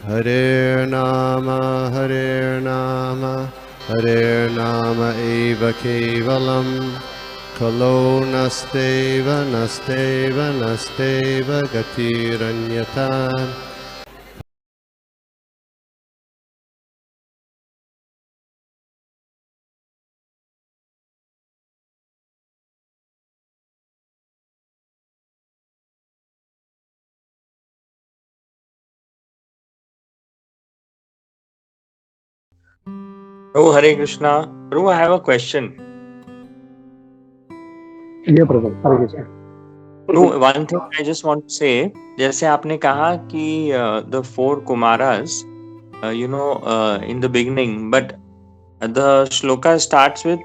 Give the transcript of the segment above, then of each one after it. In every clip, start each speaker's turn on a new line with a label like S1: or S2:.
S1: Hare Nama Hare Nama eva kevalam Kalo nasteva nasteva nasteva gatiranyata.
S2: Oh, Hare Krishna. Prabhu, I have a question.
S3: ये प्रभु हरे Krishna.
S2: No, one thing I just want to say, जैसे आपने कहा कि the four Kumaras, in the beginning, but the shloka starts with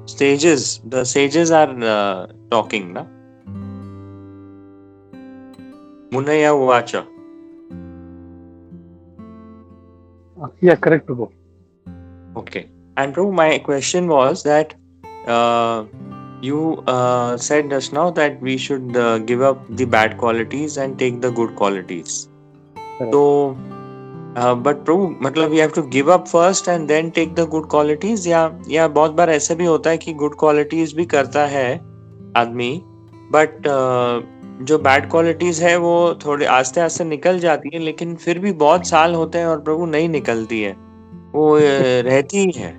S2: stages. The sages are talking, na? Munaya Uvacha.
S3: या correct Prabhu.
S2: Okay. And Prabhu, my question was that you said just now that we should give up the bad qualities and take the good qualities. So, but Prabhu, मतलब we have to give up first and then take the good qualities, या बहुत बार ऐसा भी होता है कि good qualities भी करता है आदमी, but जो bad qualities है वो थोड़े आस्ते आस्ते निकल जाती है, लेकिन फिर भी बहुत साल होते हैं और प्रभु नहीं निकलती है, वो रहती ही है।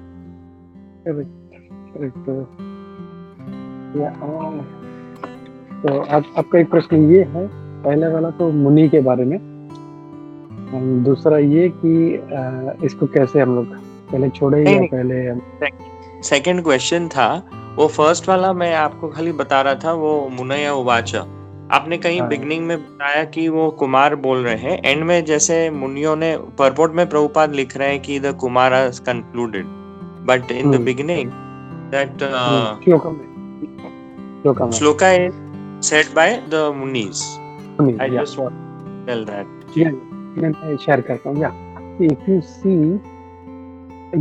S3: करेक्ट। तो आपका एक प्रश्न ये है, पहले वाला तो मुनि के बारे में, दूसरा ये कि इसको कैसे हम लोग पहले छोड़े या पहले।
S2: सेकंड क्वेश्चन था वो, फर्स्ट वाला मैं आपको खाली बता रहा था, वो मुनया उवाचा आपने कहीं बिगनिंग में बताया कि वो कुमार बोल रहे हैं, एंड में जैसे मुनियों ने परपोर्ट में प्रभुपाद लिख रहे हैं कि the Kumar has concluded, but in the beginning that shloka is said by the munis. I just want to tell that.
S3: मैं शेयर करता हूँ। या इफ यू सी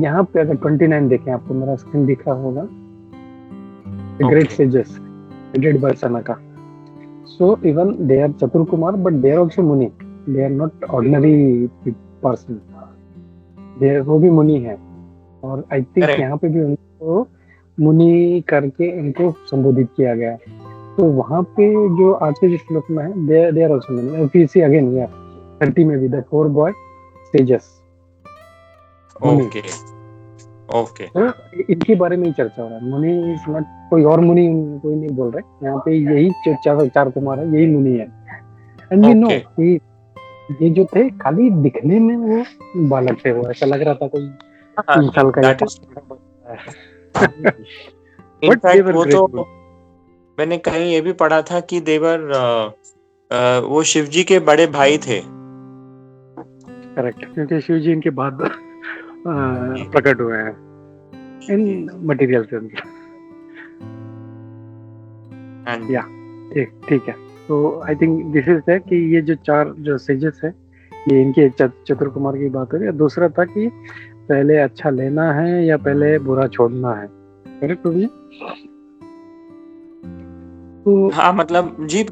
S3: यहाँ पे अगर 29 देखें, आपको मेरा स्क्रीन दिख रहा होगा, great sages headed by Sanaka. So even they are Chatur Kumar, but they are also Muni. They are not ordinary person. वो भी मुनि है, और आई थिंक यहाँ पे भी उनको मुनि करके इनको संबोधित किया गया है। तो वहाँ पे जो आज के जो श्लोक में है, they are also मुनि। If you see again, 30 में भी the four boy sages.
S2: Okay okay,
S3: तो इनके बारे में ही चर्चा हो रहा है। मुनि इज नॉट कोई और मुनि, कोई नहीं बोल रहे यहाँ पे, यही चार कुमार है, यही मुनि है। एंड वी नो कि ये जो थे खाली दिखने में वो बालक थे, वो ऐसा लग रहा था कोई 3 साल का।
S2: इनफैक्ट वो तो मैंने कहीं ये भी पढ़ा था कि देवर वो शिव जी के बड़े भाई थे।
S3: करेक्ट, क्योंकि शिव जी इनके बाद प्रकट हुए हैं इन मटेरियल से। या ठीक है। तो I think this is that कि ये जो चार जो सेजेस है, ये इनके चतुर कुमार की बात हो रही है। दूसरा था कि पहले अच्छा लेना है या पहले बुरा छोड़ना है। करेक्ट हो भैया?
S2: तो हाँ, मतलब जी,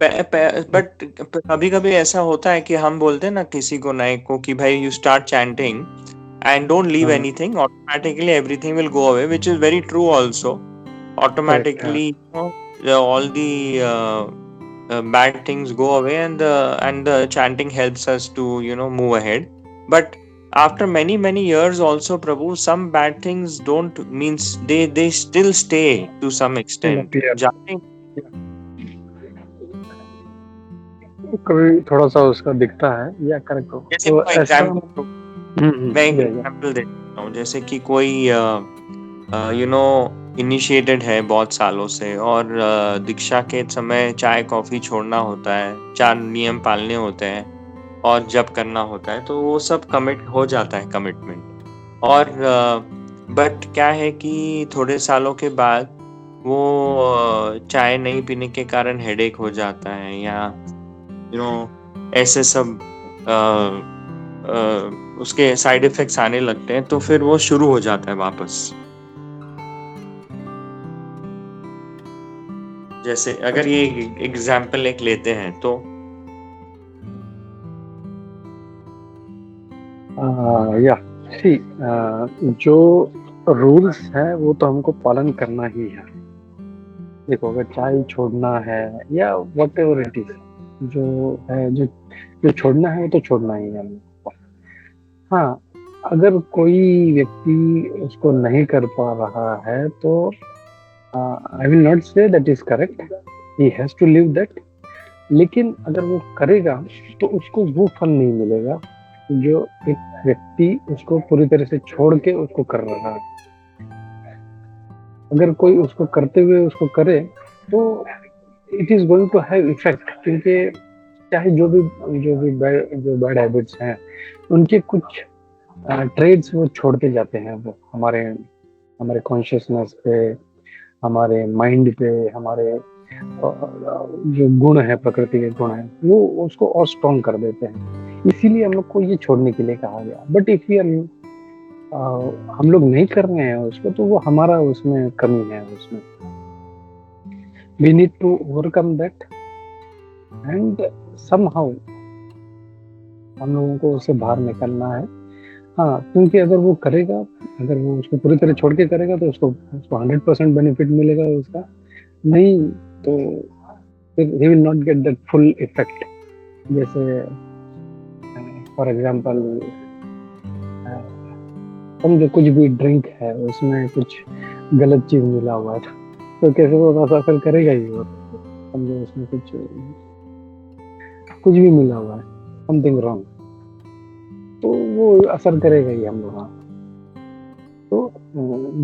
S2: बट कभी कभी ऐसा होता है कि हम बोलते हैं ना किसी को नए को कि भाई you start chanting and don't leave anything, automatically everything will go away, which is very true also. Automatically, all the bad things go away, and the chanting helps us to move ahead. But after many years also, Prabhu, some bad things don't means they still stay to some extent.
S3: कभी थोड़ा सा उसका दिखता है या correct हो।
S2: जैसे
S3: तो
S2: मैं एग्जाम्पल देता हूँ, जैसे कि कोई इनिशिएटेड है बहुत सालों से, और दीक्षा के समय चाय कॉफी छोड़ना होता है, 4 नियम पालने होते हैं, और जब करना होता है, तो वो सब कमिट हो जाता है, कमिटमेंट। और बट क्या है कि थोड़े सालों के बाद वो चाय नहीं पीने के कारण हेडेक हो जाता है, या ऐसे सब उसके साइड इफेक्ट्स आने लगते हैं, तो फिर वो शुरू हो जाता है वापस। जैसे अगर ये एग्जाम्पल एक लेते हैं, तो
S3: या सी जो रूल्स है वो तो हमको पालन करना ही है। देखो, अगर चाय छोड़ना है या वट एवर इट इज, जो है जो छोड़ना है वो तो छोड़ना ही है हमको। हाँ, अगर कोई व्यक्ति उसको नहीं कर पा रहा है तो I will not say that is correct, he has to live that. लेकिन अगर वो करेगा तो उसको वो फल नहीं मिलेगा जो एक व्यक्ति उसको पूरी तरह से छोड़ के उसको कर रहा है। अगर कोई उसको करते हुए उसको करे तो it is going to have effect, क्योंकि चाहे जो बैड हैबिट्स हैं उनके कुछ ट्रेड्स वो छोड़ते जाते हैं, वो हमारे कॉन्शियसनेस पे, हमारे माइंड पे, हमारे जो गुण है, प्रकृति के गुण है, वो उसको और स्ट्रॉन्ग कर देते हैं। इसीलिए हम लोग को ये छोड़ने के लिए कहा गया। बट इफ हम लोग नहीं कर रहे हैं उसको तो वो हमारा उसमें कमी है। उसमें we need to overcome that and somehow हम लोगों को उससे बाहर निकलना है। हाँ, क्योंकि अगर वो करेगा, अगर वो उसको पूरी तरह छोड़ के करेगा तो उसको 100% बेनिफिट मिलेगा उसका। नहीं तो फिर he will not get that full effect। जैसे फॉर एग्जांपल समझो कुछ भी ड्रिंक है उसमें कुछ गलत चीज मिला हुआ है तो कैसे वो असर करेगा ही। वो समझो उसमें कुछ भी मिला हुआ है, समथिंग रॉन्ग, तो वो असर करेगा ही हम लोग। तो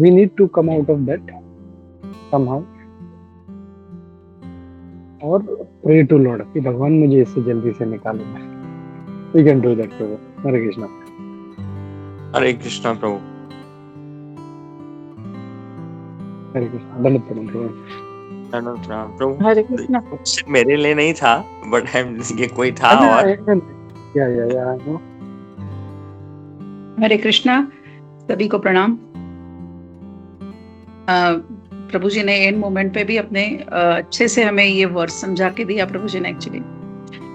S3: we need to come out of that somehow और प्रे टू लॉर्ड कि भगवान मुझे इससे जल्दी से निकालो। We can do that prabhu. Hare Krishna.
S2: Hare Krishna prabhu.
S3: Hare Krishna. दंडवत प्रभु।
S2: धन्यवाद प्रभु।
S4: हरे कृष्णा।
S2: मेरे लिए नहीं था बट ये कोई था और
S3: या
S4: हरे कृष्णा। सभी को प्रणाम। प्रभु जी ने एंड मोमेंट पे भी अपने अच्छे से हमें ये वर्ड समझा के दिया। प्रभु जी ने एक्चुअली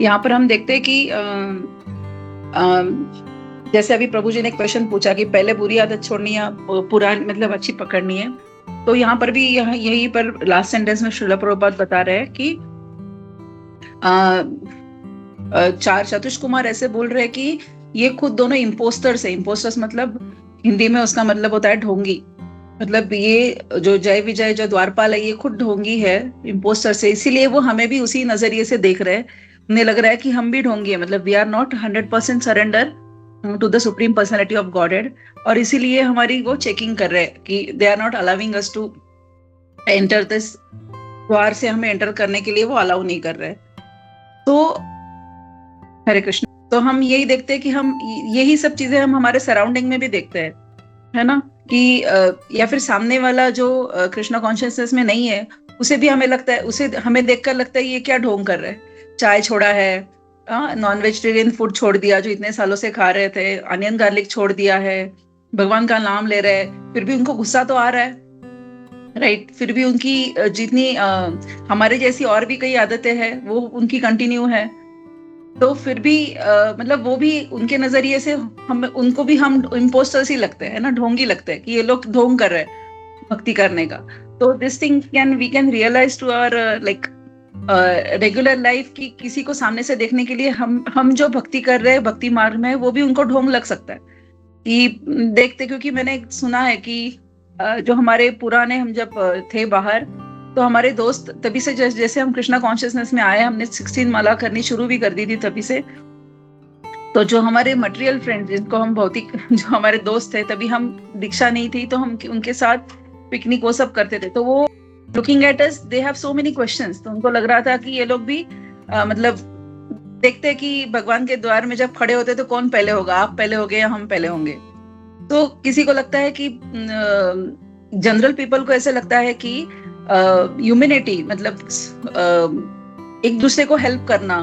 S4: यहाँ पर हम देखते हैं कि जैसे अभी प्रभु जी ने एक क्वेश्चन पूछा कि पहले बुरी आदत छोड़नी है पुरानी मतलब अच्छी पकड़नी है, तो यहाँ पर भी यही पर लास्ट सेंटेंस में श्रील प्रभुपाद बता रहे हैं कि चतुष कुमार ऐसे बोल रहे हैं कि ये खुद दोनों इम्पोस्टर्स है। इम्पोस्टर्स मतलब हिंदी में उसका मतलब होता है ढोंगी। मतलब ये जो जय विजय जो द्वारपाल है ये खुद ढोंगी है, इम्पोस्टर से, इसीलिए वो हमें भी उसी नजरिए से देख रहे हैं। उन्हें लग रहा है कि हम भी ढोंगी है, मतलब we are not 100% surrender to the supreme personality of godhead, और इसीलिए हमारी वो चेकिंग कर रहे हैं कि they are not allowing us to enter this द्वार से हमें एंटर करने के लिए वो अलाउ नहीं कर रहे। तो हरे कृष्ण। तो हम यही देखते हैं कि हम यही सब चीजें हम हमारे सराउंडिंग में भी देखते हैं, है ना, कि या फिर सामने वाला जो कृष्णा कॉन्शियसनेस में नहीं है उसे भी हमें लगता है, उसे हमें देखकर लगता है ये क्या ढोंग कर रहे हैं। चाय छोड़ा है, नॉन वेजिटेरियन फूड छोड़ दिया जो इतने सालों से खा रहे थे, अनियन गार्लिक छोड़ दिया है, भगवान का नाम ले रहे हैं, फिर भी उनको गुस्सा तो आ रहा है, राइट। फिर भी उनकी जितनी हमारे जैसी और भी कई आदतें हैं वो उनकी कंटिन्यू है। तो फिर भी मतलब वो भी उनके नजरिए से हम उनको भी हम इम्पोस्टर्स ही लगते हैं ना, ढोंगी लगते हैं कि ये लोग ढोंग कर रहे हैं भक्ति करने का। तो this thing we can realise to our like regular life की किसी को सामने से देखने के लिए हम जो भक्ति कर रहे हैं भक्ति मार्ग में वो भी उनको ढोंग लग सकता है कि देखते। क्योंकि मैंने सुना है कि जो हमारे पुराने हम जब थे बाहर तो हमारे दोस्त तभी से जैसे हम कृष्णा कॉन्शियसनेस में आए, हमने 16 माला करनी शुरू भी कर दी थी तभी से। तो जो हमारे मटेरियल फ्रेंड्स जिनको हम भौतिक जो हमारे दोस्त थे, तभी हम दीक्षा नहीं थी तो हम उनके साथ पिकनिक वो सब करते थे। तो वो looking at us they have so many questions. तो उनको लग रहा था कि ये लोग भी मतलब देखते कि भगवान के द्वार में जब खड़े होते तो कौन पहले होगा, आप पहले होगे या हम पहले होंगे। तो किसी को लगता है कि जनरल पीपल को ऐसे लगता है कि ह्यूमैनिटी मतलब एक दूसरे को हेल्प करना,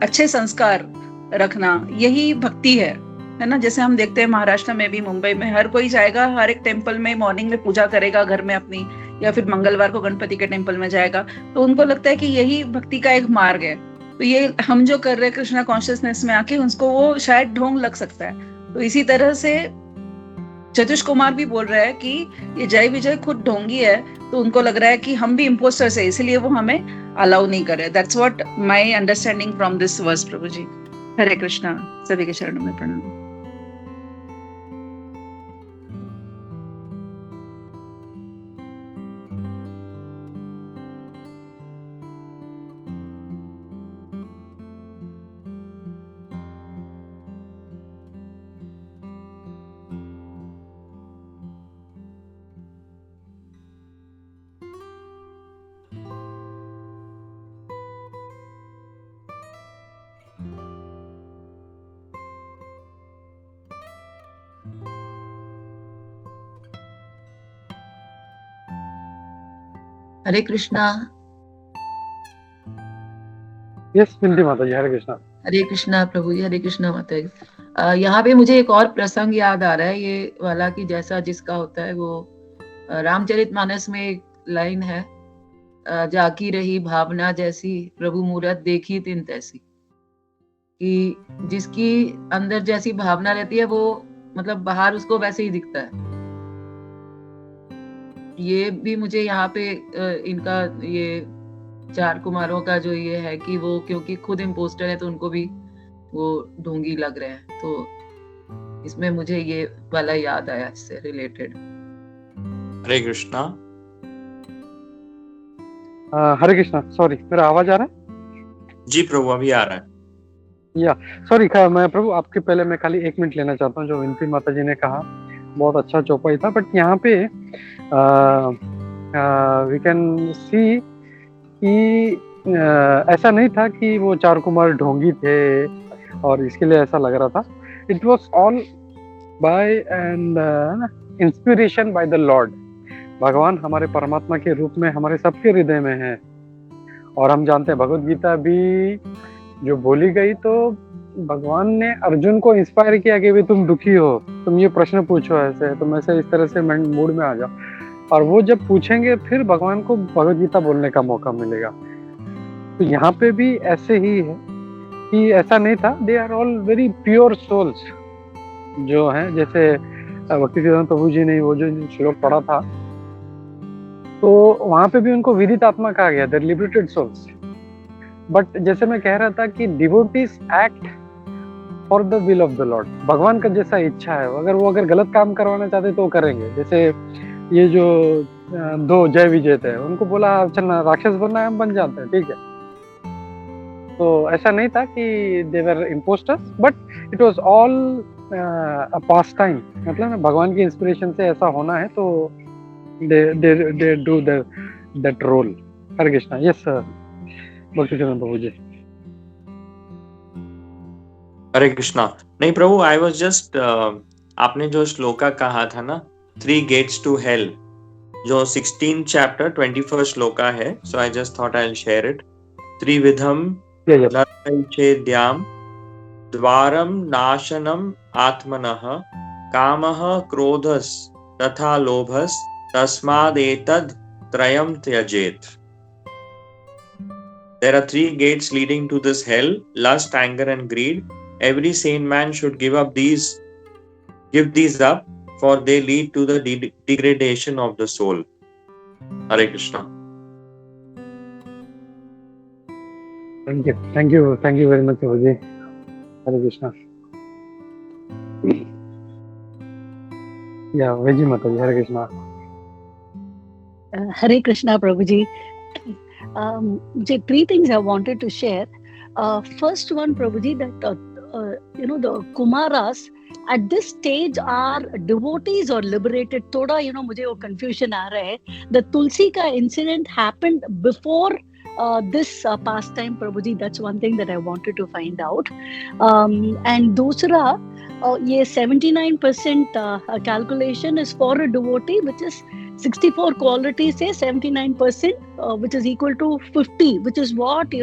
S4: अच्छे संस्कार रखना, यही भक्ति है ना। जैसे हम देखते हैं महाराष्ट्र में भी, मुंबई में हर कोई जाएगा, हर एक टेम्पल में मॉर्निंग में पूजा करेगा घर में अपनी, या फिर मंगलवार को गणपति के टेम्पल में जाएगा। तो उनको लगता है कि यही भक्ति का एक मार्ग है। तो ये हम जो कर रहे हैं कृष्णा कॉन्शियसनेस में आके उसको वो शायद ढोंग लग सकता है। तो इसी तरह से चतुष कुमार भी बोल रहा है कि ये जय विजय खुद ढोंगी है, तो उनको लग रहा है कि हम भी इम्पोस्टर्स है, इसलिए वो हमें अलाउ नहीं कर रहे। That's what my understanding from this verse. प्रभु जी, हरे कृष्णा, सभी के चरणों में प्रणाम।
S5: हरे कृष्णा।
S3: यस बिंदी माता जी, हरे कृष्णा।
S5: हरे कृष्णा प्रभु जी, हरे कृष्णा माता जी। यहाँ पे मुझे एक और प्रसंग याद आ रहा है, ये वाला कि जैसा जिसका होता है वो रामचरितमानस में एक लाइन है, जाकी रही भावना जैसी प्रभु मूरत देखी तिन तैसी, कि जिसकी अंदर जैसी भावना रहती है वो मतलब बाहर उसको वैसे ही दिखता है। ये भी मुझे यहाँ पे इनका ये चार कुमारों का जो ये है कि वो क्योंकि खुद इम्पोस्टर है तो उनको भी वो ढोंगी लग रहे हैं, तो इसमें मुझे ये वाला याद आया इससे रिलेटेड।
S2: हरे कृष्णा।
S3: हरे कृष्णा। सॉरी, मेरा आवाज आ रहा है?
S2: जी प्रभु, अभी आ रहा है।
S3: या सॉरी, मैं प्रभु आपके पहले मैं खाली 1 मिनट लेना चाहता हूँ। जो विनती माता जी ने कहा बहुत अच्छा चौपाई था, बट यहाँ पे वी कैन सी कि ऐसा नहीं था कि वो चार कुमार ढोंगी थे और इसके लिए ऐसा लग रहा था। It was all by and inspiration by the lord. भगवान हमारे परमात्मा के रूप में हमारे सबके हृदय में है, और हम जानते हैं भगवत गीता भी जो बोली गई तो भगवान ने अर्जुन को इंस्पायर किया कि भी तुम दुखी हो, तुम ये प्रश्न पूछो, ऐसे तुम ऐसे इस तरह से मूड में आ जाओ, और वो जब पूछेंगे फिर भगवान को भगवत गीता बोलने का मौका मिलेगा। तो यहाँ पे भी ऐसे ही है कि ऐसा नहीं था, they are all very pure souls जो हैं। जैसे भक्ति सिद्धांत प्रभु जी ने वो जो श्लोक पढ़ा था, तो वहां पे भी उनको विदित आत्मा कहा गया, दे लिबरेटेड सोल्स। बट जैसे मैं कह रहा था कि devotees act for the will of the lord. भगवान का जैसा इच्छा है, अगर गलत काम करवाना चाहते तो वो करेंगे। जैसे ये जो 2 जय विजय थे, उनको बोला चलना राक्षस बनना है, हम बन जाते हैं, ठीक है। तो ऐसा नहीं था कि they were impostors, but it was all a pastime. मतलब भगवान की इंस्पिरेशन से ऐसा होना है तो they do that role. Hare Krishna. Yes sir, भक्ति चरण प्रभु जी।
S2: हरे कृष्णा। नहीं प्रभु, आई वाज जस्ट आपने जो श्लोका कहा था ना, 3 gates to hell, जो 16 chapter 21st श्लोका है, so I just thought I'll share it. त्रिविधम लक्षेद्याम Dwaram नाशनम आत्मनः कामः क्रोधस तथा लोभस तस्मादेतद् त्रयम त्यजेत. There are 3 gates leading to this hell: lust, anger and greed. Every sane man should give these up, for they lead to the degradation of the soul. Hare Krishna.
S3: Thank you very much प्रभु जी। हरे कृष्णा। या veggie माता जी, Hare Krishna.
S6: Hare Krishna, Prabhuji. Three things I wanted to share. First one, Prabhuji, that the Kumaras at this stage are devotees or liberated. Thoda मुझे वो confusion आ रहा है. The Tulsi का incident happened before this pastime, Prabhuji. That's one thing that I wanted to find out. And दूसरा, ये 79% calculation is for a devotee, which is 64 qualities say 79%, which is equal to 50, which is what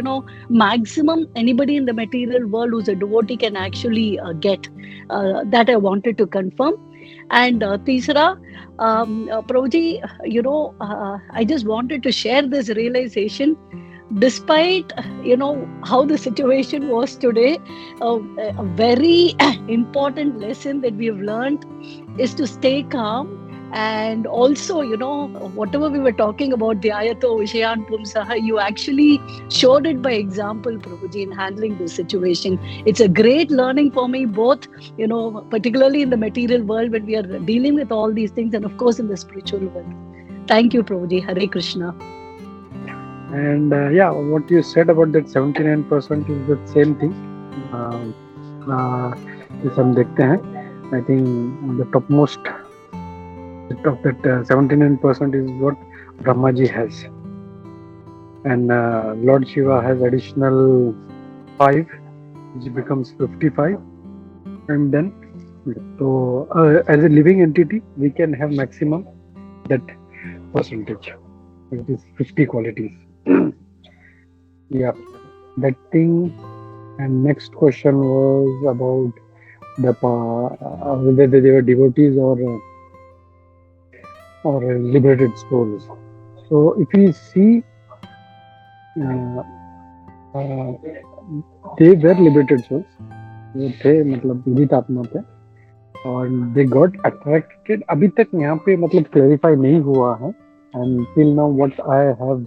S6: maximum anybody in the material world who's a devotee can actually get. That I wanted to confirm. And तीसरा, Prabhuji, I just wanted to share this realization. despite how the situation was today, a very important lesson that we have learned is to stay calm. And also, whatever we were talking about, the Ayato Vishayan Pumsaha, you actually showed it by example, Prabhuji, in handling this situation. It's a great learning for me, both, particularly in the material world when we are dealing with all these things, and of course in the spiritual world. Thank you, Prabhuji. Hare Krishna.
S3: And what you said about that 79% is the same thing. If हम देखते हैं, I think the topmost of that 79% is what Brahmaji has, and Lord Shiva has additional 5, which becomes 55, and then so as a living entity we can have maximum that percentage, it is 50 qualities. Yeah, that thing. And next question was about the whether they were devotees or liberated souls. So if we see, they were liberated souls, वो थे मतलब पीड़ित आत्मा थे, और they got attracted. अभी तक यहाँ पे मतलब clarify नहीं हुआ है, and till now what I have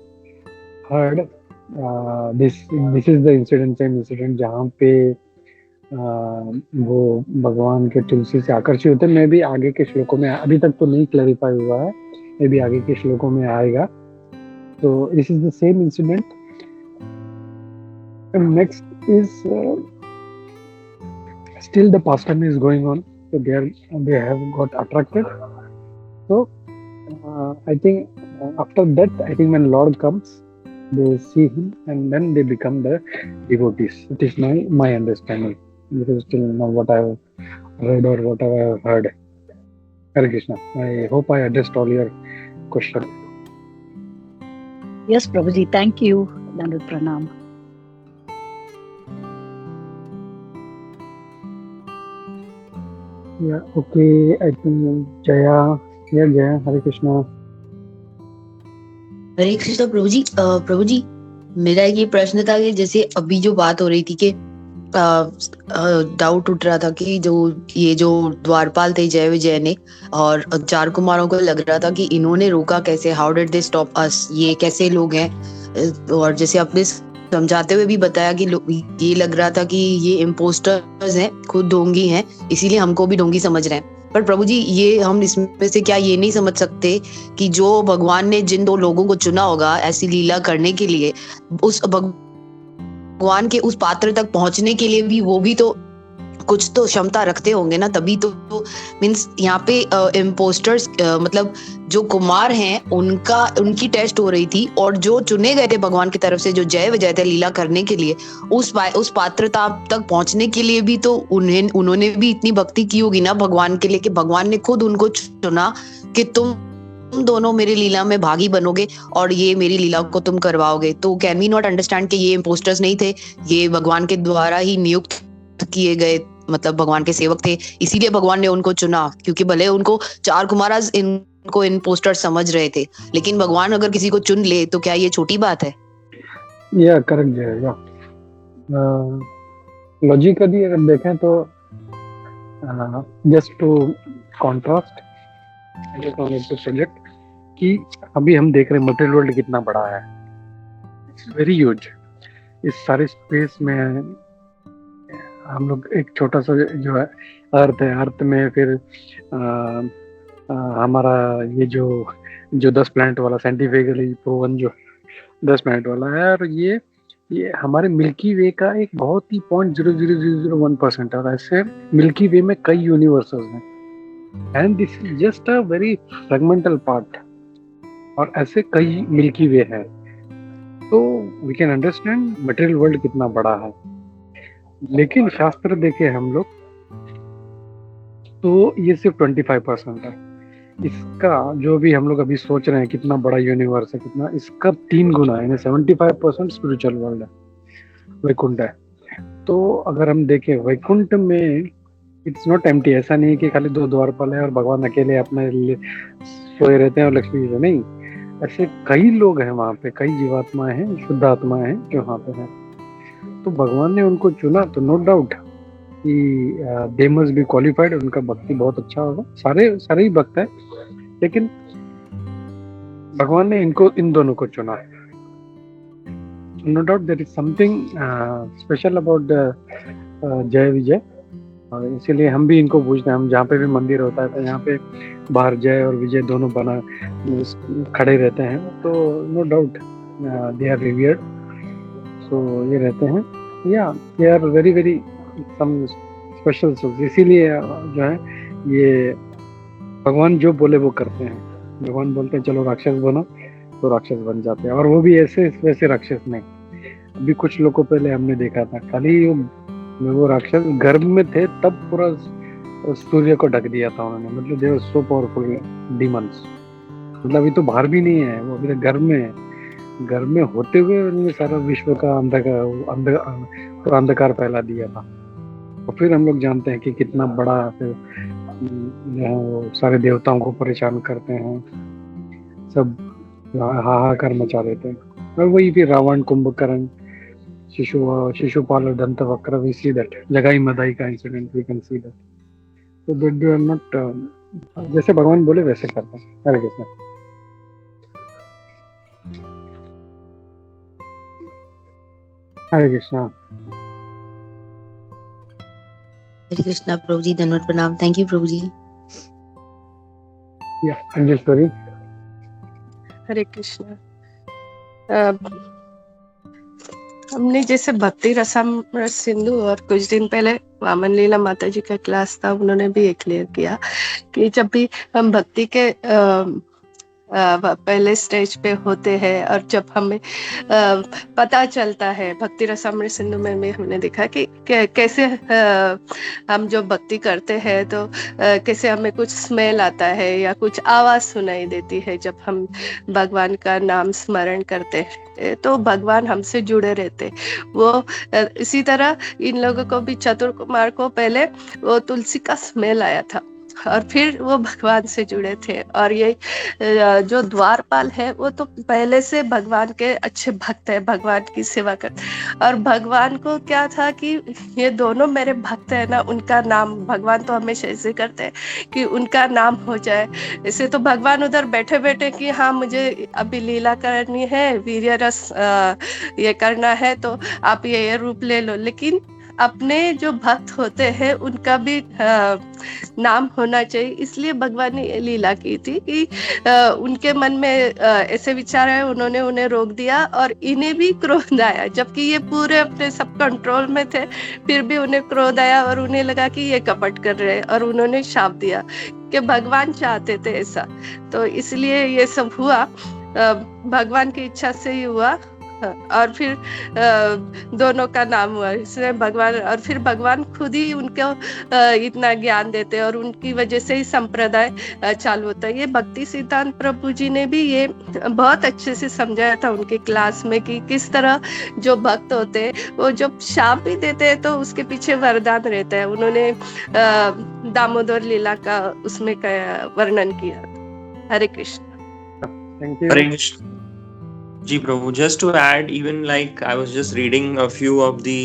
S3: heard, this is the incident, same incident जहाँ पे वो भगवान के तुलसी से आकर्षित होते. मैं भी आगे के श्लोकों में, अभी तक तो नहीं क्लैरिफाई हुआ है, मैं भी आगे के श्लोकों में आएगा. तो this is the same incident. Next is still the pastime is going on, so they have got attracted. So I think after that, I think when Lord comes, they see him and then they become the devotees. It is my understanding. This is still not what I have read or what I have heard. Hare Krishna. I hope I addressed all your questions.
S6: Yes, Prabhuji. Thank you. Dandut Pranam.
S3: Yeah, okay. I think Jaya. Yeah, Jaya. Hare Krishna.
S7: हरे कृष्ण प्रभु जी. प्रभु जी, मेरा ये प्रश्न था कि जैसे अभी जो बात हो रही थी कि डाउट उठ रहा था कि जो द्वारपाल थे जय विजय ने और 4 कुमारों को लग रहा था कि इन्होंने रोका कैसे, how did they stop us, ये कैसे लोग हैं. और जैसे आपने समझाते हुए भी बताया कि ये लग रहा था कि ये इम्पोस्टर्स हैं, खुद ढोंगी हैं, इसीलिए हमको भी ढोंगी समझ रहे हैं. पर प्रभु जी, ये हम इसमें से क्या ये नहीं समझ सकते कि जो भगवान ने जिन 2 लोगों को चुना होगा ऐसी लीला करने के लिए, उस भगवान के उस पात्र तक पहुंचने के लिए भी वो भी तो कुछ तो क्षमता रखते होंगे ना, तभी तो मींस यहाँ पे इम्पोस्टर्स मतलब जो कुमार हैं उनकी टेस्ट हो रही थी, और जो चुने गए थे भगवान की तरफ से जो जय विजय थे लीला करने के लिए, उस पात्रता तक पहुंचने के लिए भी तो उन्होंने भी इतनी भक्ति की होगी ना भगवान के लिए कि भगवान ने खुद उनको चुना कि तुम दोनों मेरी लीला में भागी बनोगे और ये मेरी लीला को तुम करवाओगे. तो कैन वी नॉट अंडरस्टैंड कि ये इम्पोस्टर्स नहीं थे, ये भगवान के द्वारा ही नियुक्त किए गए मतलब भगवान के सेवक थे, इसीलिए भगवान ने उनको चुना, क्योंकि भले उनको 4 कुमारास इनको इम्पोस्टर समझ रहे थे, लेकिन भगवान अगर किसी को चुन ले तो क्या ये छोटी बात है?
S3: या करेक्ट जाएगा. लॉजिकली अगर देखें तो जस्ट टू कॉन्ट्रास्ट प्रोजेक्ट कि अभी हम देख रहे हैं मटेरियल वर्ल्ड कितना बड़ा है, इट्स वेरी ह्यूज. इस सारे स्पेस में हम लोग एक छोटा सा जो है अर्थ है, अर्थ में फिर हमारा ये जो 10 प्लैनेट वाला साइंटिफिकली प्रूवन जो 10 प्लैनेट वाला है, और ये हमारे मिल्की वे का एक बहुत ही 0.00001% है, और ऐसे मिल्की वे में कई यूनिवर्सेस हैं, and this is just a very fragmental part, और ऐसे कई मिल्की वे है. तो we can understand material world कितना बड़ा है. लेकिन शास्त्र देखे हम लोग तो ये सिर्फ 25% है. इसका जो भी हम लोग अभी सोच रहे हैं कितना बड़ा यूनिवर्स है, कितना, इसका 3 गुना है, 75% स्पिरिचुअल वर्ल्ड है, वैकुंठ है. तो अगर हम देखें वैकुंठ में इट्स नॉट एम्प्टी. ऐसा नहीं है कि खाली 2 द्वारपाल है और भगवान अकेले अपने लिए सोए रहते हैं और लक्ष्मी जी नहीं. ऐसे कई लोग हैं वहाँ पे, कई जीवात्माएं हैं, शुद्ध आत्माएं हैं जो वहाँ पे हैं। तो भगवान ने उनको चुना, तो नो डाउट कि दे मस्ट बी क्वालिफाइड, उनका भक्ति बहुत अच्छा होगा। सारे ही भक्त हैं, लेकिन भगवान ने इन दोनों को चुना। No doubt there is something special about Jay Vijay, और इसीलिए हम भी इनको पूछते हैं। हम जहाँ पे भी मंदिर होता है तो यहाँ पे बाहर जय और विजय दोनों बना खड़े रहते हैं, तो no doubt they are revered. So ये रहते हैं, या they are very very some special souls. इसीलिए जो है ये भगवान जो बोले वो करते हैं। भगवान बोलते हैं चलो राक्षस बनो, तो राक्षस बन जाते हैं, और वो भी ऐसे वैसे राक्षस नहीं। अभी कुछ लोगों को पहले हमने देखा था, खाली वो राक्षस गर्भ में थे तब पूरा सूर्य को ढक दिया था उन्होंने, मतलब दे वर सो पावरफुल डीमंस। मतलब अभी तो बाहर भी नहीं है, वो अभी तो गर्भ में है। गर्भ में होते हुए उन्होंने सारा विश्व का अंधकार फैला दिया था। और फिर हम लोग जानते हैं कि कितना बड़ा फिर वो सारे देवताओं को परेशान करते हैं, सब हाहाकार मचा देते हैं। और वही फिर रावण, कुंभकर्ण, शिशुपाल और Dantavakra, we see that Jagai Madhai का incident, we can see that. तो दे आर नॉट, जैसे भगवान बोले वैसे करते हैं। हरे कृष्ण। हरे कृष्णा।
S7: हरे कृष्णा प्रभु जी, धन्यवाद, प्रणाम। थैंक यू प्रभु जी।
S3: या अंजलि।
S8: हरे कृष्णा। हमने जैसे भक्ति रसामृत सिंधु और कुछ दिन पहले वामन लीला माता जी का क्लास था, उन्होंने भी एक क्लियर किया कि जब भी हम भक्ति के पहले स्टेज पे होते हैं और जब हमें पता चलता है, भक्ति रसामृत सिंधु में भी हमने देखा कि कैसे हम जो भक्ति करते हैं तो कैसे हमें कुछ स्मेल आता है या कुछ आवाज सुनाई देती है जब हम भगवान का नाम स्मरण करते हैं, तो भगवान हमसे जुड़े रहते। वो इसी तरह इन लोगों को भी, चतुर कुमार को पहले वो तुलसी का स्मेल आया था और फिर वो भगवान से जुड़े थे। और ये जो द्वारपाल है वो तो पहले से भगवान के अच्छे भक्त है, भगवान की सेवा करते। और भगवान को क्या था कि ये दोनों मेरे भक्त है ना, उनका नाम, भगवान तो हमेशा ऐसे करते हैं कि उनका नाम हो जाए। ऐसे तो भगवान उधर बैठे बैठे कि हाँ मुझे अभी लीला करनी है, वीर्य रस ये करना है, तो आप ये रूप ले लो। लेकिन अपने जो भक्त होते हैं उनका भी नाम होना चाहिए, इसलिए भगवान ने लीला की थी कि उनके मन में ऐसे विचार है, उन्होंने उन्हें रोक दिया और इन्हें भी क्रोध आया, जबकि ये पूरे अपने सब कंट्रोल में थे, फिर भी उन्हें क्रोध आया और उन्हें लगा कि ये कपट कर रहे हैं, और उन्होंने शाप दिया कि भगवान चाहते थे ऐसा, तो इसलिए ये सब हुआ, भगवान की इच्छा से ही हुआ। और फिर दोनों का नाम हुआ इसलिए भगवान, और फिर भगवान खुद ही उनको इतना ज्ञान देते और उनकी वजह से ही संप्रदाय चालू होता है। ये भक्ति सिद्धांत प्रभु जी ने भी ये बहुत अच्छे से समझाया था उनके क्लास में कि किस तरह जो भक्त होते हैं वो जब शाप भी देते हैं तो उसके पीछे वरदान रहता है। उन्होंने दामोदर लीला का उसमें वर्णन किया। हरे कृष्ण।
S2: हरे कृष्ण जी प्रभु। Just to add, even like I was just reading a few of the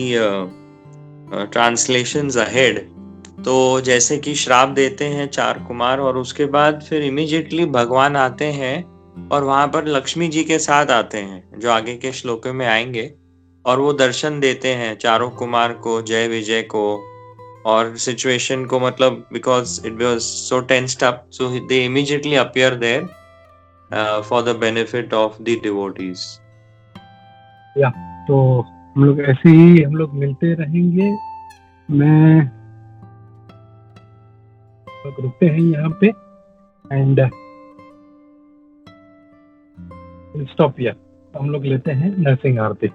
S2: translations ahead, तो जैसे कि श्राप देते हैं चार कुमार और उसके बाद फिर इमीडिएटली भगवान आते हैं और वहां पर लक्ष्मी जी के साथ आते हैं जो आगे के श्लोकों में आएंगे, और वो दर्शन देते हैं चारों कुमार को, जय विजय को, और सिचुएशन को, मतलब because it was so tensed up, so they immediately appear there for the benefit of the devotees.
S3: या तो हम लोग ऐसे ही हम लोग मिलते रहेंगे। मैं रुकते हैं यहाँ पे एंड स्टॉप हियर। हम लोग लेते हैं नरसिंह आरती।